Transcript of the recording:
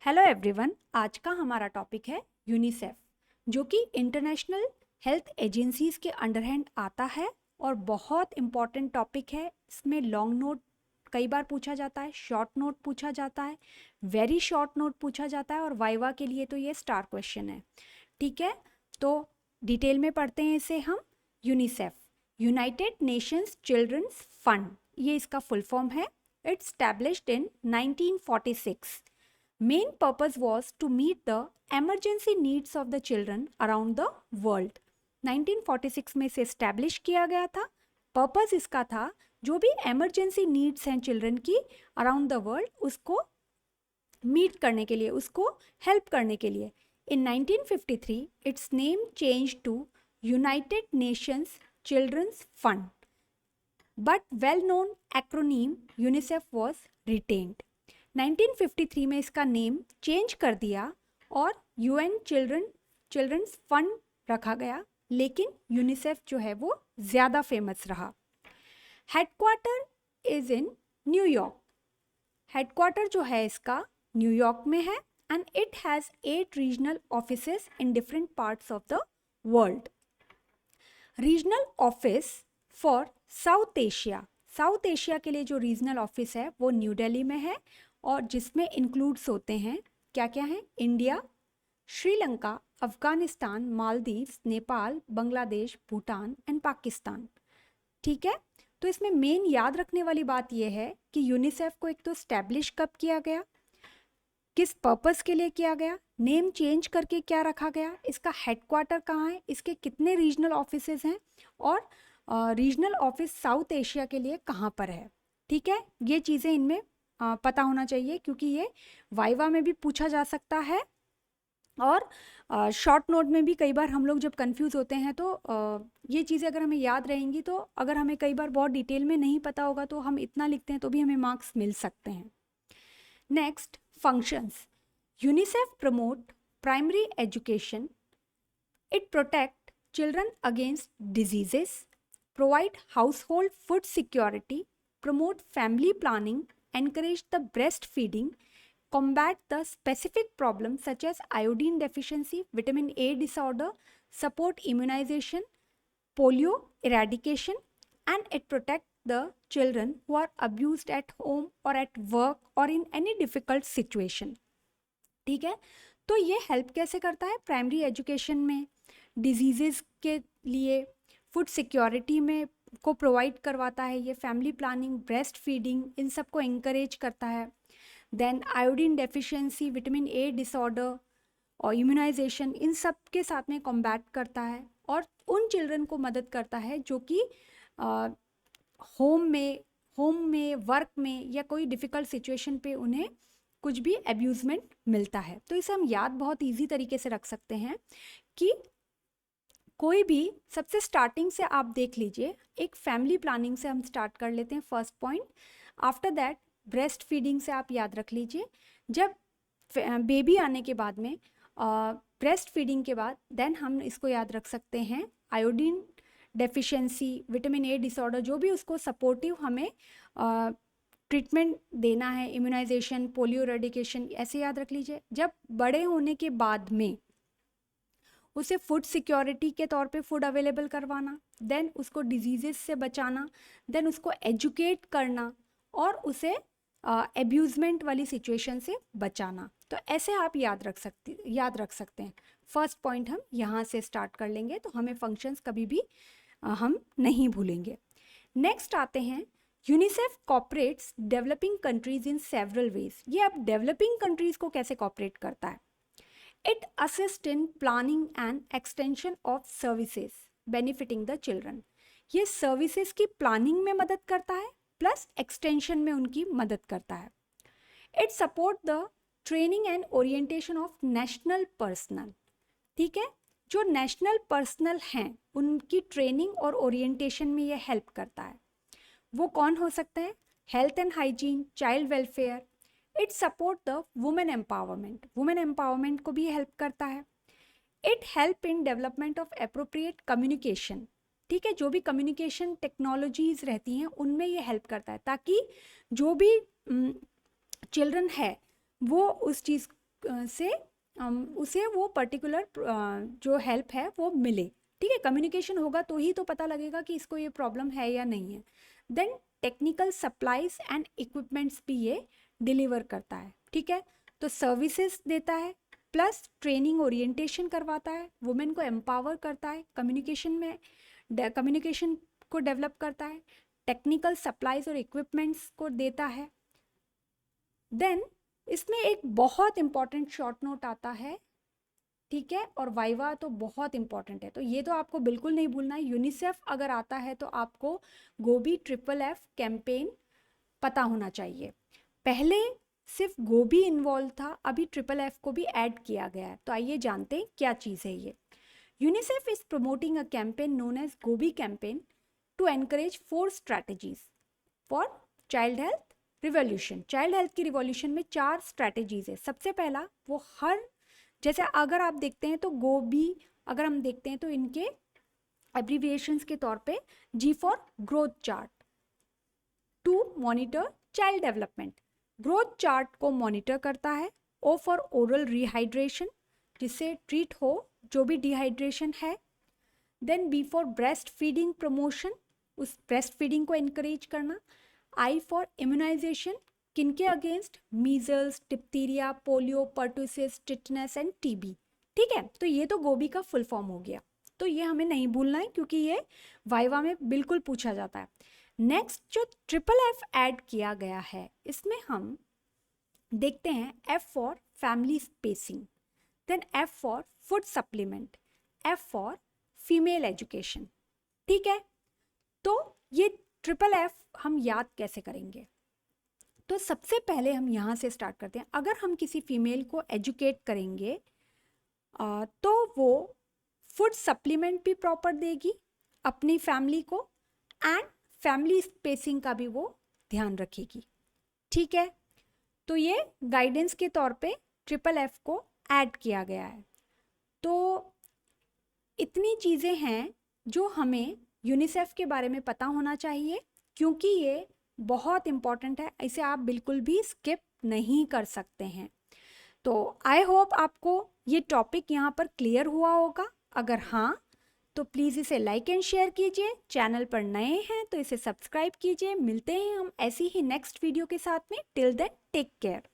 Hello everyone, आज का हमारा टॉपिक है यूनिसेफ, जो कि इंटरनेशनल हेल्थ एजेंसीज के अंडर हैंड आता है और बहुत इम्पॉर्टेंट टॉपिक है। इसमें लॉन्ग नोट कई बार पूछा जाता है, शॉर्ट नोट पूछा जाता है, वेरी शॉर्ट नोट पूछा जाता है और वाइवा के लिए तो ये स्टार क्वेश्चन है। ठीक है, तो डिटेल में पढ़ते हैं इसे हम। UNICEF, united nations children's fund, ये इसका फुल फॉर्म है। It's established in 1946. Main purpose was to meet the emergency needs of the children around the world. 1946 में इसे establish किया गया था। पर्पस इसका था जो भी emergency needs हैं चिल्ड्रन की around the world, उसको मीट करने के लिए, उसको हेल्प करने के लिए। In 1953 its name changed to United Nations Children's Fund, but well-known acronym UNICEF was retained. 1953 में इसका नेम चेंज कर दिया और UN चिल्ड्रंस फंड रखा गया, लेकिन यूनिसेफ जो है वो ज़्यादा फेमस रहा। Headquarter is in New York, headquarter जो है इसका न्यूयॉर्क में है and it has 8 regional offices in different parts of the world. Regional office for south Asia, south Asia के लिए जो रीजनल ऑफिस है वो न्यू दिल्ली में है और जिसमें इंक्लूड्स होते हैं क्या क्या हैं, इंडिया, श्रीलंका, अफगानिस्तान, मालदीव्स, नेपाल, बांग्लादेश, भूटान एंड पाकिस्तान। ठीक है, तो इसमें मेन याद रखने वाली बात यह है कि यूनिसेफ को एक तो स्टैब्लिश कब किया गया, किस पर्पस के लिए किया गया, नेम चेंज करके क्या रखा गया, इसका हेडक्वार्टर कहाँ है, इसके कितने रीजनल ऑफिसेज हैं और रीजनल ऑफिस साउथ एशिया के लिए कहाँ पर है। ठीक है, ये चीज़ें इनमें पता होना चाहिए क्योंकि ये वाइवा में भी पूछा जा सकता है और शॉर्ट नोट में भी कई बार हम लोग जब कंफ्यूज होते हैं तो ये चीज़ें अगर हमें याद रहेंगी तो अगर हमें कई बार बहुत डिटेल में नहीं पता होगा तो हम इतना लिखते हैं तो भी हमें मार्क्स मिल सकते हैं। Next, functions. UNICEF promote primary education, it protect children against diseases, provide household food security, promote family planning, encourage the breastfeeding, combat the specific problems such as iodine deficiency, vitamin A disorder, support immunization, polio eradication, and it protect the children who are abused at home or at work or in any difficult situation. ठीक है, तो ये help कैसे करता है, primary education में, diseases के लिए, फूड सिक्योरिटी में को प्रोवाइड करवाता है, ये फैमिली प्लानिंग, ब्रेस्ट फीडिंग, इन सब को इंकरेज करता है। Then iodine deficiency, vitamin A disorder और इम्यूनाइजेशन, इन सब के साथ में कॉम्बैट करता है और उन चिल्ड्रन को मदद करता है जो कि होम में वर्क में या कोई डिफ़िकल्ट सिचुएशन पे उन्हें कुछ भी अब्यूजमेंट मिलता है। तो इसे हम याद बहुत इजी तरीके से रख सकते हैं कि कोई भी, सबसे स्टार्टिंग से आप देख लीजिए, एक फैमिली प्लानिंग से हम स्टार्ट कर लेते हैं first point. After that breast feeding से आप याद रख लीजिए, जब बेबी आने के बाद में ब्रेस्ट फीडिंग के बाद देन हम इसको याद रख सकते हैं iodine deficiency, vitamin A disorder, जो भी उसको सपोर्टिव हमें ट्रीटमेंट देना है, इम्यूनाइजेशन, पोलियो एरेडिकेशन, ऐसे याद रख लीजिए। जब बड़े होने के बाद में उसे फूड सिक्योरिटी के तौर पे फूड अवेलेबल करवाना, देन उसको डिजीजेस से बचाना, देन उसको एजुकेट करना और उसे एब्यूजमेंट वाली सिचुएशन से बचाना। तो ऐसे आप याद रख सकते हैं। फर्स्ट पॉइंट हम यहाँ से स्टार्ट कर लेंगे तो हमें फंक्शंस कभी भी हम नहीं भूलेंगे। नेक्स्ट आते हैं, UNICEF corporates developing countries in several ways. ये अब डेवलपिंग कंट्रीज को कैसे कॉपरेट करता है, it assists in planning and extension of services benefiting the children. ये सर्विसेज की प्लानिंग में मदद करता है प्लस एक्सटेंशन में उनकी मदद करता है। It support the training and orientation of national personal. ठीक है, जो नेशनल पर्सनल हैं उनकी ट्रेनिंग और ओरिएंटेशन में ये हेल्प करता है। वो कौन हो सकते हैं, health and hygiene, child welfare. It support the women empowerment, women empowerment को भी हेल्प करता है। It help in development of appropriate communication. ठीक है, जो भी कम्युनिकेशन टेक्नोलॉजीज रहती हैं उनमें ये हेल्प करता है ताकि जो भी चिल्ड्रन है वो उस चीज़ से उसे वो पर्टिकुलर जो हेल्प है वो मिले। ठीक है, कम्युनिकेशन होगा तो ही तो पता लगेगा कि इसको ये प्रॉब्लम है या नहीं है। Then technical supplies and equipments भी ये डिलीवर करता है। ठीक है, तो सर्विसेज देता है, प्लस ट्रेनिंग ओरिएंटेशन करवाता है, वुमेन को एम्पावर करता है, कम्युनिकेशन को डेवलप करता है, टेक्निकल सप्लाईज और इक्विपमेंट्स को देता है। देन इसमें एक बहुत इंपॉर्टेंट शॉर्ट नोट आता है, ठीक है, और वाइवा तो बहुत इंपॉर्टेंट है, तो ये तो आपको बिल्कुल नहीं भूलना है। यूनिसेफ अगर आता है तो आपको गोबी FFF कैंपेन पता होना चाहिए। पहले सिर्फ गोबी इन्वॉल्व था, अभी FFF को भी ऐड किया गया है। तो आइए जानते हैं क्या चीज़ है ये। UNICEF is promoting a campaign known as GOBI campaign to encourage 4 strategies for child health revolution. Child health की रिवॉल्यूशन में 4 स्ट्रैटेजीज है। सबसे पहला वो जैसे अगर आप देखते हैं तो गोबी, अगर हम देखते हैं तो इनके एब्रीविएशंस के तौर पे G for growth chart, to monitor child development, growth chart को मॉनिटर करता है। O फॉर ओरल रिहाइड्रेशन, जिससे ट्रीट हो जो भी डिहाइड्रेशन है। Then B for breast feeding promotion, उस ब्रेस्ट फीडिंग को इनकरेज करना। I फॉर इम्यूनाइजेशन, किनके against? Measles, diphtheria, polio, pertussis, tetanus and TB. ठीक है, तो ये तो गोबी का फुल फॉर्म हो गया, तो ये हमें नहीं भूलना है क्योंकि ये वाइवा में बिल्कुल पूछा जाता है। नेक्स्ट जो FFF ऐड किया गया है, इसमें हम देखते हैं F for family spacing, then F for food supplement, F for female education. ठीक है, तो ये FFF हम याद कैसे करेंगे? तो सबसे पहले हम यहाँ से स्टार्ट करते हैं। अगर हम किसी फीमेल को एजुकेट करेंगे तो वो फूड सप्लीमेंट भी प्रॉपर देगी अपनी फैमिली को, एंड फैमिली स्पेसिंग का भी वो ध्यान रखेगी। ठीक है, तो ये गाइडेंस के तौर पे FFF को ऐड किया गया है। तो इतनी चीज़ें हैं जो हमें यूनिसेफ के बारे में पता होना चाहिए, क्योंकि ये बहुत इम्पॉर्टेंट है, इसे आप बिल्कुल भी स्किप नहीं कर सकते हैं। तो आई होप आपको ये टॉपिक यहाँ पर क्लियर हुआ होगा। अगर हाँ तो प्लीज़ इसे लाइक एंड शेयर कीजिए। चैनल पर नए हैं तो इसे सब्सक्राइब कीजिए। मिलते हैं हम ऐसी ही नेक्स्ट वीडियो के साथ में। Till then take care.